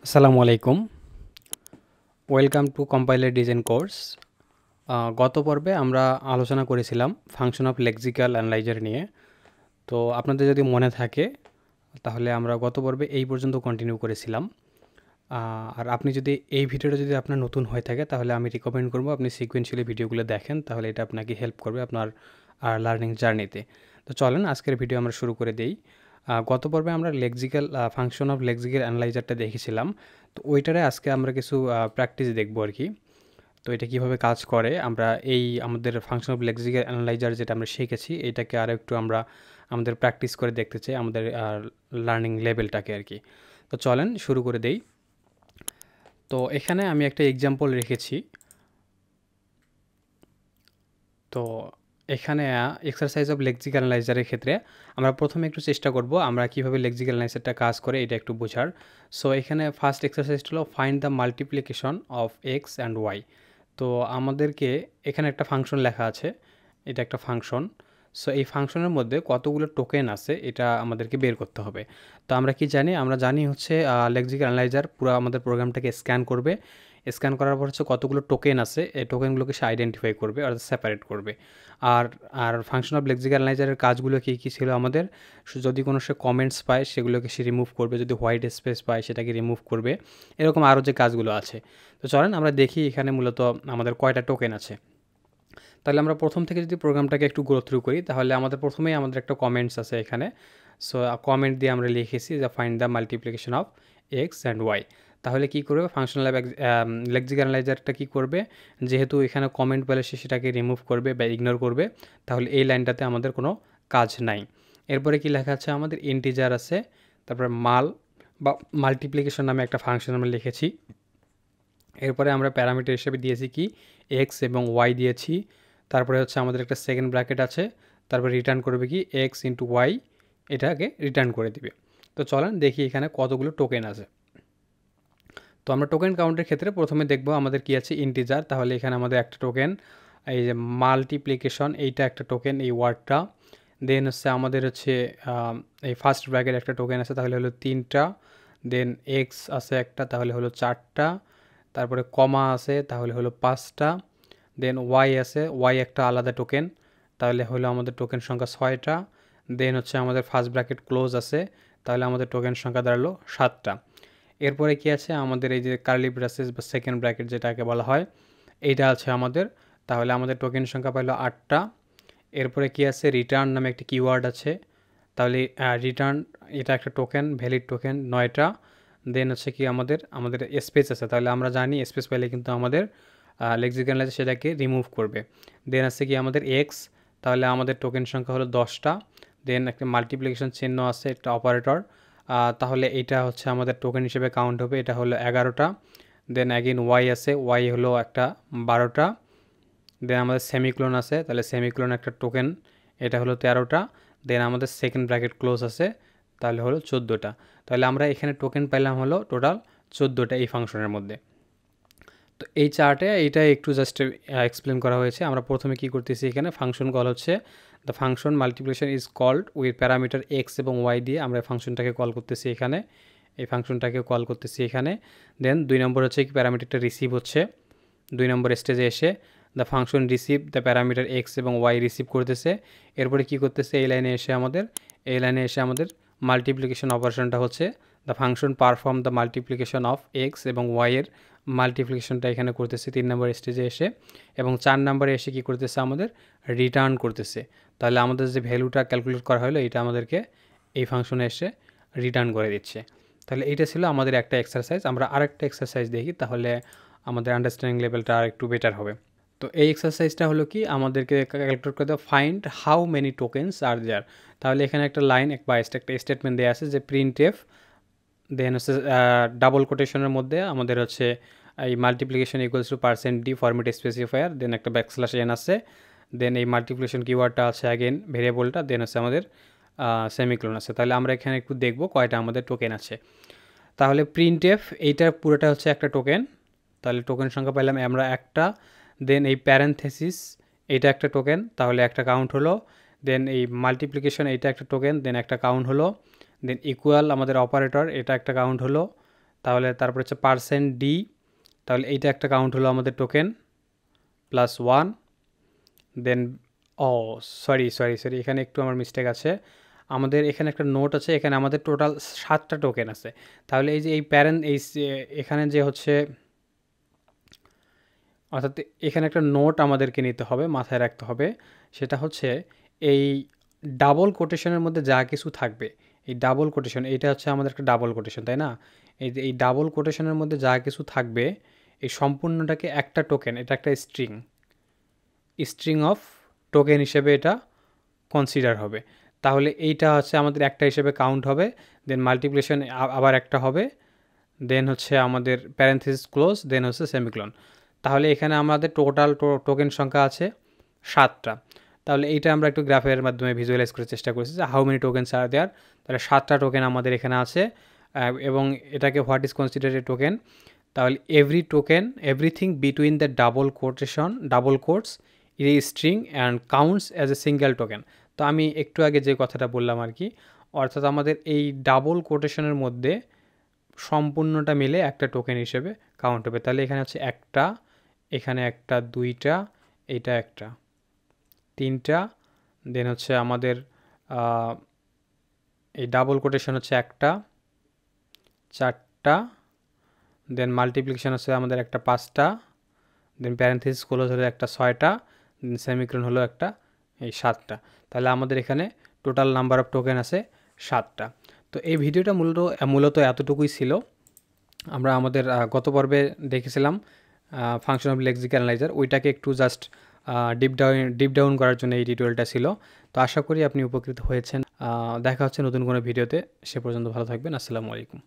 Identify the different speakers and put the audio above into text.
Speaker 1: আসসালামু আলাইকুম। Welcome to compiler design course. গত পর্বে আমরা আলোচনা করেছিলাম ফাংশন অফ লেক্সিক্যাল অ্যানালাইজার নিয়ে। তো আপনাদের যদি মনে থাকে তাহলে আমরা গত পর্বে এই পর্যন্ত কন্টিনিউ করেছিলাম। আর আপনি যদি এই ভিডিওটা যদি আপনার নতুন হয়ে থাকে তাহলে আমি রিকমেন্ড করব আপনি সিকোয়েন্সিয়ালি ভিডিওগুলো দেখেন, তাহলে এটা আপনাকে হেল্প করবে আপনার লার্নিং জার্নিতে। তো চলেন আজকের ভিডিও আমরা শুরু করে দেই। গত পর্বে আমরা লেক্সিক্যাল ফাংশন অফ লেক্সিক্যাল অ্যানালাইজারটা দেখেছিলাম। তো ওইটারে আজকে আমরা কিছু প্র্যাকটিস দেখবো আর কি। তো এটা কিভাবে কাজ করে আমরা এই আমাদের ফাংশন অফ লেক্সিক্যাল অ্যানালাইজার যেটা আমরা শিখেছি এটাকে আর একটু আমরা আমাদের প্র্যাকটিস করে দেখতে চাই আমাদের লার্নিং লেভেলটাকে আর কি। তো চলেন শুরু করে দেই। তো এখানে আমি একটা এক্সাম্পল রেখেছি। তো এখানে এক্সারসাইজ অফ লেক্সিক্যাল অ্যানালাইজারের ক্ষেত্রে আমরা প্রথমে একটু চেষ্টা করব আমরা কীভাবে লেক্সিক্যাল অ্যানালাইজারটা কাজ করে এটা একটু বোঝার। সো এখানে ফার্স্ট এক্সারসাইজটা হলো find the multiplication of x and y. তো আমাদেরকে এখানে একটা ফাংশন লেখা আছে, এটা একটা ফাংশন। সো এই ফাংশনের মধ্যে কতগুলো টোকেন আছে এটা আমাদেরকে বের করতে হবে। তো আমরা কি জানি, আমরা জানি হচ্ছে লেক্সিক্যাল অ্যানালাইজার পুরো আমাদের প্রোগ্রামটাকে স্ক্যান করবে। স্ক্যান করার পর হচ্ছে কতগুলো টোকেন আছে এই টোকেনগুলোকে সে আইডেন্টিফাই করবে অর্থাৎ সেপারেট করবে। আর আর ফাংশন অফ লেক্সিক্যাল অ্যানালাইজারের কাজগুলো কী কী ছিল আমাদের, যদি কোনো সে কমেন্টস পায় সেগুলোকে সে রিমুভ করবে, যদি হোয়াইট স্পেস পায় সেটাকে রিমুভ করবে, এরকম আরও যে কাজগুলো আছে। তো চলেন আমরা দেখি এখানে মূলত আমাদের কয়টা টোকেন আছে। তাহলে আমরা প্রথম থেকে যদি প্রোগ্রামটাকে একটু গ্রো থ্রু করি তাহলে আমাদের প্রথমেই আমাদের একটা কমেন্টস আছে এখানে। সো কমেন্ট দিয়ে আমরা লিখেছি যে find the multiplication of x and y. তাহলে কী করবে ফাংশনাল লেক্সিক্যাল অ্যানালাইজারটা কী করবে, যেহেতু এখানে কমেন্ট পেলে সে সেটাকে রিমুভ করবে বা ইগনোর করবে, তাহলে এই লাইনটাতে আমাদের কোনো কাজ নাই। এরপরে কি লেখা আছে, আমাদের ইন্টিজার আছে, তারপরে মাল বা মাল্টিপ্লিকেশন নামে একটা ফাংশন আমরা লিখেছি। এরপরে আমরা প্যারামিটার হিসেবে দিয়েছি কি এক্স এবং ওয়াই দিয়েছি। তারপরে হচ্ছে আমাদের একটা সেকেন্ড ব্র্যাকেট আছে, তারপরে রিটার্ন করবে কি এক্স ইন্টু ওয়াই, এটাকে রিটার্ন করে দিবে। তো চলেন দেখি এখানে কতগুলো টোকেন আছে। তো আমরা টোকেন কাউন্টের ক্ষেত্রে প্রথমে দেখব আমাদের কি আছে ইন্টিজার, তাহলে এখানে আমাদের একটা টোকেন, এই যে মাল্টিপ্লিকেশন এইটা একটা টোকেন এই ওয়ার্ডটা। দেন হচ্ছে আমাদের হচ্ছে এই ফার্স্ট ব্র্যাকেট একটা টোকেন আছে তাহলে হলো 3টা। দেন এক্স আছে একটা তাহলে হলো 4টা। তারপরে কমা আছে তাহলে হলো 5টা। দেন ওয়াই আছে, ওয়াই একটা আলাদা টোকেন তাহলে হলো আমাদের টোকেন সংখ্যা 6টা। দেন হচ্ছে আমাদের ফার্স্ট ব্র্যাকেট ক্লোজ আছে তাহলে আমাদের টোকেন সংখ্যা দাঁড়ালো 7টা। এরপরে কি আছে আমাদের এই যে কার্লি ব্রেসেস বা সেকেন্ড ব্র্যাকেট যেটাকে বলা হয় এইটা আছে আমাদের, তাহলে আমাদের টোকেন সংখ্যা পাইলো 8টা। এরপরে কি আছে রিটার্ন নামে একটি কিওয়ার্ড আছে, তাহলে রিটার্ন এটা একটা টোকেন ভ্যালিড টোকেন 9টা। দেন হচ্ছে কি আমাদের আমাদের স্পেস আছে, তাহলে আমরা জানি স্পেস পাইলে কিন্তু আমাদের লেক্সিক্যাল অ্যানালাইজার সেটাকে রিমুভ করবে। দেন আছে কি আমাদের এক্স, তাহলে আমাদের টোকেন সংখ্যা হলো 10টা। দেন একটা মাল্টিপ্লিকেশন চিহ্ন আছে একটা অপারেটর, তাহলে এটা হচ্ছে আমাদের টোকেন হিসেবে কাউন্ট হবে, এটা হলো 11টা। দেন অ্যাগেন ওয়াই আছে, ওয়াই হলো একটা 12টা। দেন আমাদের সেমিক্লোন আছে, তাহলে সেমিক্লোন একটা টোকেন, এটা হলো 13টা। দেন আমাদের সেকেন্ড ব্র্যাকেট ক্লোজ আছে তাহলে হলো 14টা। তাহলে আমরা এখানে টোকেন পাইলাম হলো টোটাল 14টা এই ফাংশনের মধ্যে। তো এই চার্টে এইটা একটু জাস্ট এক্সপ্লেন করা হয়েছে। আমরা প্রথমে কি করতেছি এখানে ফাংশন কল হচ্ছে the function multiplication is called with parameter x এবং ওয়াই দিয়ে আমরা ফাংশনটাকে কল করতেছি এখানে, এই ফাংশনটাকে কল করতেছি এখানে। দেন 2 নম্বর হচ্ছে কি প্যারামিটারটা রিসিভ হচ্ছে 2 নম্বর স্টেজে এসে the function receive the parameter x এবং ওয়াই রিসিভ করতেছে। এরপরে কি করতেছে এই লাইনে এসে আমাদের মাল্টিপ্লিকেশন অপারেশনটা হচ্ছে the function perform the multiplication of x এবং ওয়াই এর মাল্টিপ্লিকেশনটা এখানে করতেছে 3 নম্বর স্টেজে এসে। এবং 4 নম্বরে এসে কি করতেছে আমাদের রিটার্ন করতেছে, তাহলে আমাদের যে ভ্যালুটা ক্যালকুলেট করা হলো এটা আমাদেরকে এই ফাংশনে এসে রিটার্ন করে দিচ্ছে। তাহলে এইটা ছিল আমাদের একটা এক্সারসাইজ। আমরা আরেকটা এক্সারসাইজ দেখি তাহলে আমাদের আন্ডারস্ট্যান্ডিং লেভেলটা আর একটু বেটার হবে। তো এই এক্সারসাইজটা হলো কি আমাদেরকে ক্যালকুলেট করতে হবে find how many tokens R there. তাহলে এখানে একটা লাইন বা একটা স্টেটমেন্ট দেওয়া আছে যে প্রিন্ট এফ, দেন হচ্ছে ডাবল কোটেশনের মধ্যে আমাদের হচ্ছে এই multiplication equals to percent d format specifier, then একটা ব্যাকস্ল্যাশ এন আছে, দেন এই মাল্টিপ্লিকেশন কিওয়ার্ডটা আছে অ্যাগেন ভেরিয়েবলটা, দেন হচ্ছে আমাদের সেমিক্লোন আছে। তাহলে আমরা এখানে একটু দেখব কয়টা আমাদের টোকেন আছে। তাহলে প্রিন্ট এফ এইটার পুরোটা হচ্ছে একটা টোকেন, তাহলে টোকেন সংখ্যা পাইলাম আমরা একটা। দেন এই প্যারেন্থেসিস এইটা একটা টোকেন, তাহলে একটা কাউন্ট হলো। দেন এই মাল্টিপ্লিকেশন এইটা একটা টোকেন, দেন একটা কাউন্ট হলো। দেন ইকুয়াল আমাদের অপারেটর এটা একটা কাউন্ট হলো। তাহলে তারপর হচ্ছে %d, তাহলে এইটা একটা কাউন্ট হলো আমাদের টোকেন +1। দেন সরি এখানে একটু আমার মিস্টেক আছে। আমাদের এখানে একটা নোট আছে, এখানে আমাদের টোটাল 7টা টোকেন আছে। তাহলে এই যে এই প্যারেন্ট এখানে যে হচ্ছে, অর্থাৎ এখানে একটা নোট আমাদেরকে নিতে হবে, মাথায় রাখতে হবে। সেটা হচ্ছে এই ডাবল কোটেশনের মধ্যে যা কিছু থাকবে, এই ডাবল কোটেশন, এইটা হচ্ছে আমাদের একটা ডাবল কোটেশন, তাই না? এই যে এই ডাবল কোটেশনের মধ্যে যা কিছু থাকবে, এই সম্পূর্ণটাকে একটা টোকেন, এটা একটা স্ট্রিং অফ টোকেন হিসেবে এটা কনসিডার হবে। তাহলে এইটা হচ্ছে আমাদের একটা হিসেবে কাউন্ট হবে, দেন মাল্টিপ্লিকেশন আবার একটা হবে, দেন হচ্ছে আমাদের প্যারেনথেসিস ক্লোজ, দেন হচ্ছে সেমিক্লোন। তাহলে এখানে আমাদের টোটাল টোকেন সংখ্যা আছে 7টা। তাহলে এইটা আমরা একটু গ্রাফের মাধ্যমে ভিজুয়ালাইজ করার চেষ্টা করেছি যে how many tokens are there. তাহলে 7টা টোকেন আমাদের এখানে আছে, এবং এটাকে what is considered a token. তাহলে every token, everything between the double quotes is a string and counts as a single token. তো আমি একটু আগে যে কথাটা বললাম আর কি, অর্থাৎ আমাদের এই ডাবল কোটেশনের মধ্যে সম্পূর্ণটা মিলে একটা টোকেন হিসেবে কাউন্ট হবে। তাহলে এখানে হচ্ছে একটা, এখানে একটা, দুইটা, এইটা একটা, তিনটা, দেন হচ্ছে আমাদের এই ডাবল কোটেশন হচ্ছে একটা, চারটা, দেন মাল্টিপ্লিকেশন হচ্ছে আমাদের একটা 5টা, দেন প্যারেনথেসিস ক্লোজ হলো একটা 6টা, দেন সেমিক্লোন হলো একটা এই 7টা। তাহলে আমাদের এখানে টোটাল নাম্বার অফ টোকেন আছে 7টা। তো এই ভিডিওটা মূলত এতটুকুই ছিল। আমরা আমাদের গত পর্বে দেখেছিলাম ফাংশন অফ লেক্সিক্যাল অ্যানালাইজার, ওইটাকে একটু জাস্ট ডিপ ডাউন করার জন্য এই টিউটোরিয়ালটা ছিল। তো আশা করি আপনি উপকৃত হয়েছেন। দেখা হচ্ছে নতুন কোনো ভিডিওতে, সে পর্যন্ত ভালো থাকবেন। আসসালামু আলাইকুম।